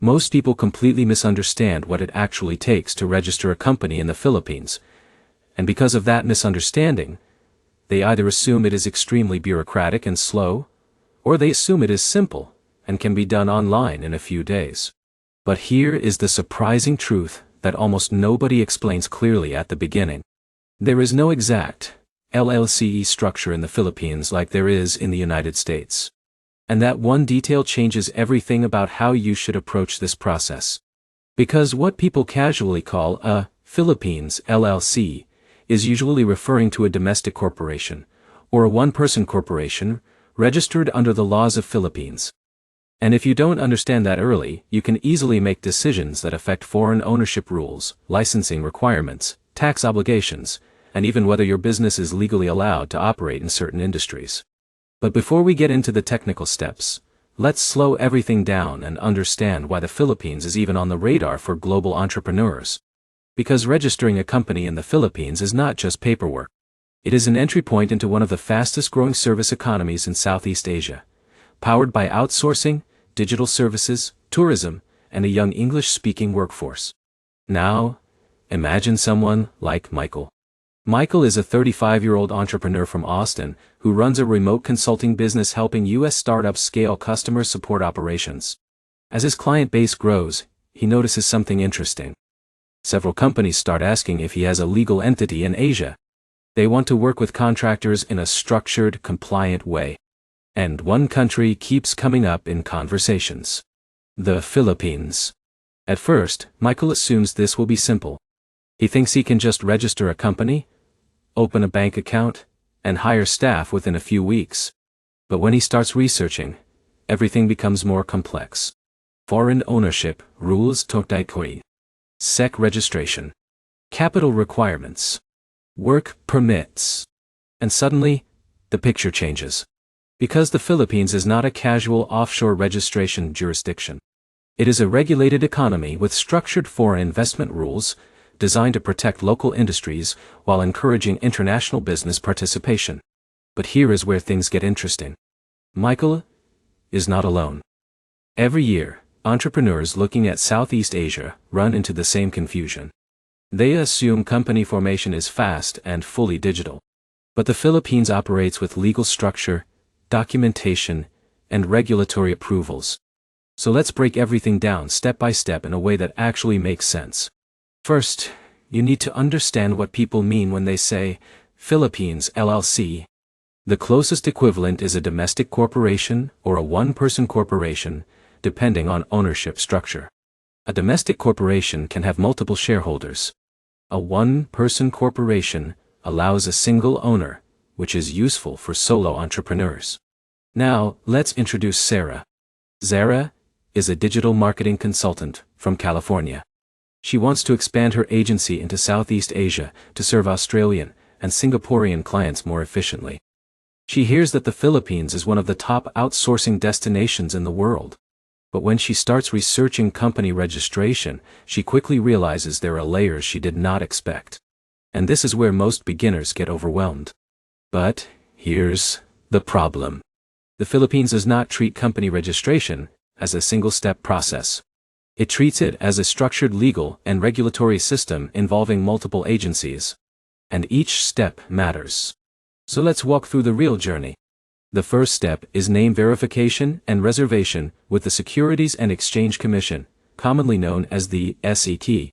Most people completely misunderstand what it actually takes to register a company in the Philippines, and because of that misunderstanding, they either assume it is extremely bureaucratic and slow, or they assume it is simple and can be done online in a few days. But here is the surprising truth that almost nobody explains clearly at the beginning. There is no exact LLC structure in the Philippines like there is in the United States. And that one detail changes everything about how you should approach this process. Because what people casually call a Philippines LLC is usually referring to a domestic corporation, or a one-person corporation, registered under the laws of Philippines. And if you don't understand that early, you can easily make decisions that affect foreign ownership rules, licensing requirements, tax obligations, and even whether your business is legally allowed to operate in certain industries. But before we get into the technical steps, let's slow everything down and understand why the Philippines is even on the radar for global entrepreneurs. Because registering a company in the Philippines is not just paperwork. It is an entry point into one of the fastest growing service economies in Southeast Asia, powered by outsourcing, digital services, tourism, and a young English-speaking workforce. Now, imagine someone like Michael. Michael is a 35-year-old entrepreneur from Austin who runs a remote consulting business helping U.S. startups scale customer support operations. As his client base grows, he notices something interesting. Several companies start asking if he has a legal entity in Asia. They want to work with contractors in a structured, compliant way. And one country keeps coming up in conversations. The Philippines. At first, Michael assumes this will be simple. He thinks he can just register a company, open a bank account, and hire staff within a few weeks. But when he starts researching, everything becomes more complex. Foreign ownership, rules tokdaikoi, SEC registration, capital requirements, work permits. And suddenly, the picture changes. Because the Philippines is not a casual offshore registration jurisdiction. It is a regulated economy with structured foreign investment rules, designed to protect local industries while encouraging international business participation. But here is where things get interesting. Michael is not alone. Every year, entrepreneurs looking at Southeast Asia run into the same confusion. They assume company formation is fast and fully digital. But the Philippines operates with legal structure, documentation, and regulatory approvals. So let's break everything down step by step in a way that actually makes sense. First, you need to understand what people mean when they say, Philippines LLC. The closest equivalent is a domestic corporation or a one-person corporation, depending on ownership structure. A domestic corporation can have multiple shareholders. A one-person corporation allows a single owner, which is useful for solo entrepreneurs. Now, let's introduce Sarah. Sarah is a digital marketing consultant from California. She wants to expand her agency into Southeast Asia to serve Australian and Singaporean clients more efficiently. She hears that the Philippines is one of the top outsourcing destinations in the world. But when she starts researching company registration, she quickly realizes there are layers she did not expect. And this is where most beginners get overwhelmed. But here's the problem. The Philippines does not treat company registration as a single-step process. It treats it as a structured legal and regulatory system involving multiple agencies. And each step matters. So let's walk through the real journey. The first step is name verification and reservation with the Securities and Exchange Commission, commonly known as the SEC.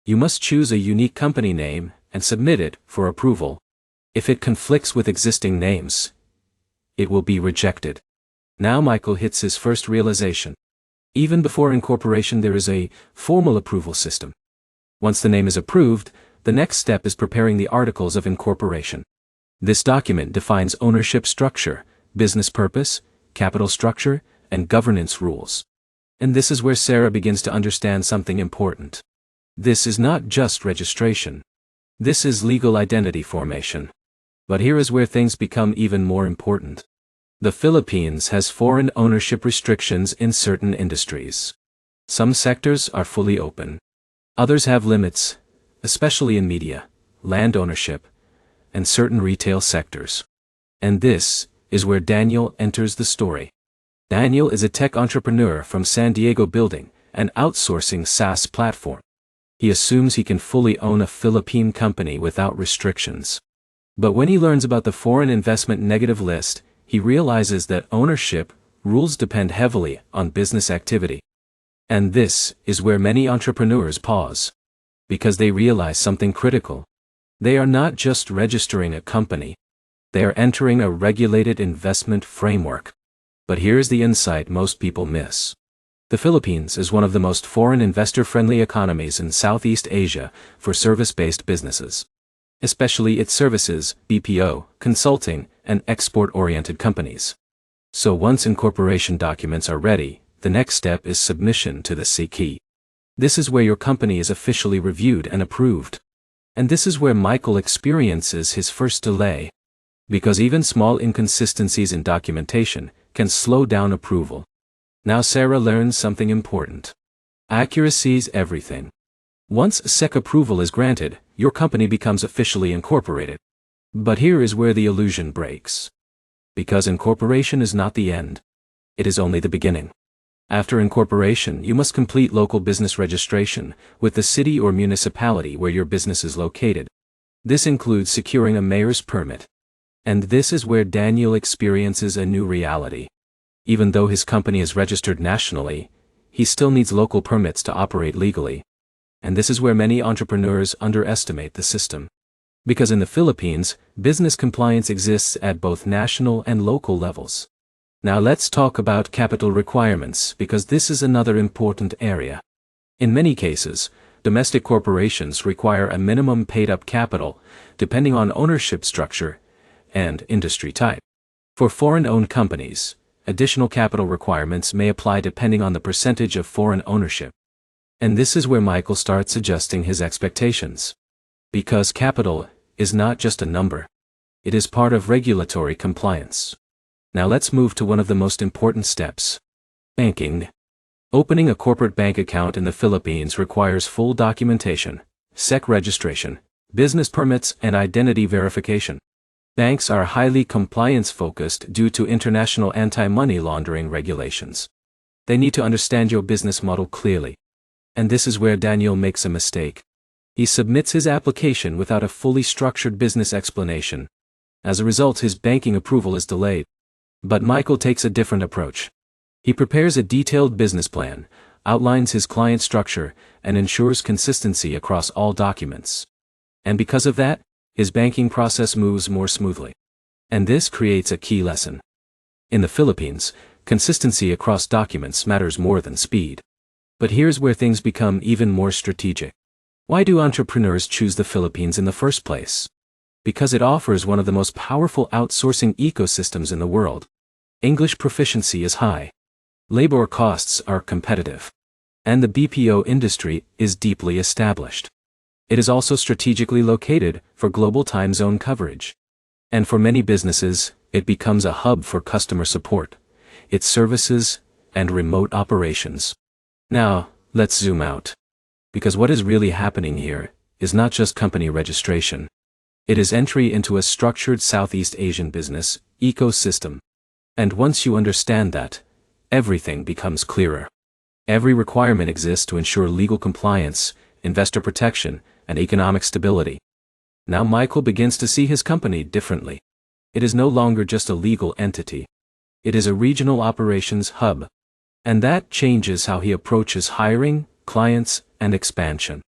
You must choose a unique company name and submit it for approval. If it conflicts with existing names, it will be rejected. Now Michael hits his first realization. Even before incorporation, there is a formal approval system. Once the name is approved, the next step is preparing the Articles of Incorporation. This document defines ownership structure, business purpose, capital structure, and governance rules. And this is where Sarah begins to understand something important. This is not just registration. This is legal identity formation. But here is where things become even more important. The Philippines has foreign ownership restrictions in certain industries. Some sectors are fully open. Others have limits, especially in media, land ownership, and certain retail sectors. And this is where Daniel enters the story. Daniel is a tech entrepreneur from San Diego building an outsourcing SaaS platform. He assumes he can fully own a Philippine company without restrictions. But when he learns about the foreign investment negative list, he realizes that ownership rules depend heavily on business activity. And this is where many entrepreneurs pause. Because they realize something critical. They are not just registering a company. They are entering a regulated investment framework. But here's the insight most people miss. The Philippines is one of the most foreign investor-friendly economies in Southeast Asia for service-based businesses. Especially its services, BPO, consulting, and export-oriented companies. So once incorporation documents are ready, the next step is submission to the SEC. This is where your company is officially reviewed and approved. And this is where Michael experiences his first delay. Because even small inconsistencies in documentation can slow down approval. Now Sarah learns something important. Accuracy is everything. Once SEC approval is granted, your company becomes officially incorporated. But here is where the illusion breaks. Because incorporation is not the end. It is only the beginning. After incorporation, you must complete local business registration with the city or municipality where your business is located. This includes securing a mayor's permit. And this is where Daniel experiences a new reality. Even though his company is registered nationally, he still needs local permits to operate legally. And this is where many entrepreneurs underestimate the system. Because in the Philippines, business compliance exists at both national and local levels. Now let's talk about capital requirements, because this is another important area. In many cases, domestic corporations require a minimum paid-up capital, depending on ownership structure and industry type. For foreign-owned companies, additional capital requirements may apply depending on the percentage of foreign ownership. And this is where Michael starts adjusting his expectations. Because capital is not just a number. It is part of regulatory compliance. Now let's move to one of the most important steps. Banking. Opening a corporate bank account in the Philippines requires full documentation, SEC registration, business permits, and identity verification. Banks are highly compliance-focused due to international anti-money laundering regulations. They need to understand your business model clearly. And this is where Daniel makes a mistake. He submits his application without a fully structured business explanation. As a result, his banking approval is delayed. But Michael takes a different approach. He prepares a detailed business plan, outlines his client structure, and ensures consistency across all documents. And because of that, his banking process moves more smoothly. And this creates a key lesson. In the Philippines, consistency across documents matters more than speed. But here's where things become even more strategic. Why do entrepreneurs choose the Philippines in the first place? Because it offers one of the most powerful outsourcing ecosystems in the world. English proficiency is high. Labor costs are competitive. And the BPO industry is deeply established. It is also strategically located for global time zone coverage. And for many businesses, it becomes a hub for customer support, its services, and remote operations. Now, let's zoom out. Because what is really happening here is not just company registration. It is entry into a structured Southeast Asian business ecosystem. And once you understand that, everything becomes clearer. Every requirement exists to ensure legal compliance, investor protection, and economic stability. Now Michael begins to see his company differently. It is no longer just a legal entity. It is a regional operations hub. And that changes how he approaches hiring, clients, and expansion.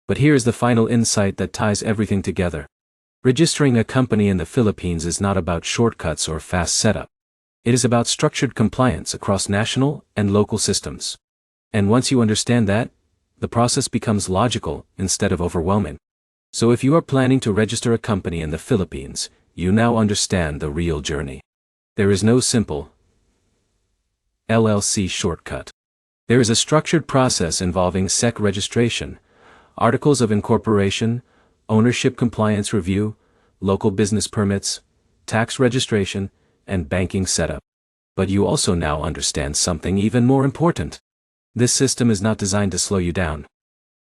But here is the final insight that ties everything together. Registering a company in the Philippines is not about shortcuts or fast setup. It is about structured compliance across national and local systems. And once you understand that, the process becomes logical instead of overwhelming. So if you are planning to register a company in the Philippines, you now understand the real journey. There is no simple LLC shortcut. There is a structured process involving SEC registration, articles of incorporation, ownership compliance review, local business permits, tax registration, and banking setup. But you also now understand something even more important. This system is not designed to slow you down.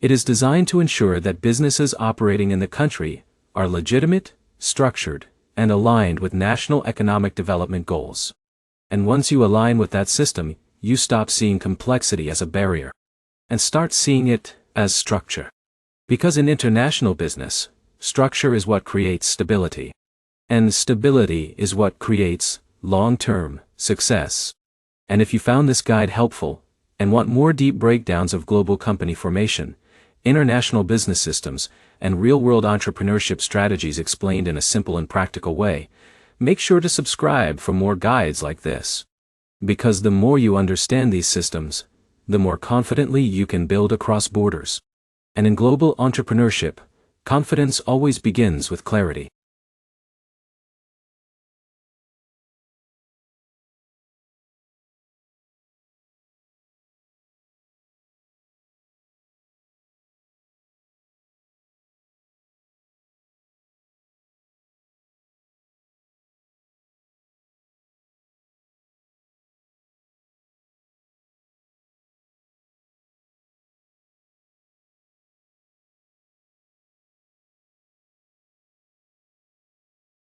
It is designed to ensure that businesses operating in the country are legitimate, structured, and aligned with national economic development goals. And once you align with that system, you stop seeing complexity as a barrier. and start seeing it as structure. Because in international business, structure is what creates stability. And stability is what creates long-term success. And if you found this guide helpful, and want more deep breakdowns of global company formation, international business systems, and real-world entrepreneurship strategies explained in a simple and practical way, make sure to subscribe for more guides like this. Because the more you understand these systems, the more confidently you can build across borders. And in global entrepreneurship, confidence always begins with clarity.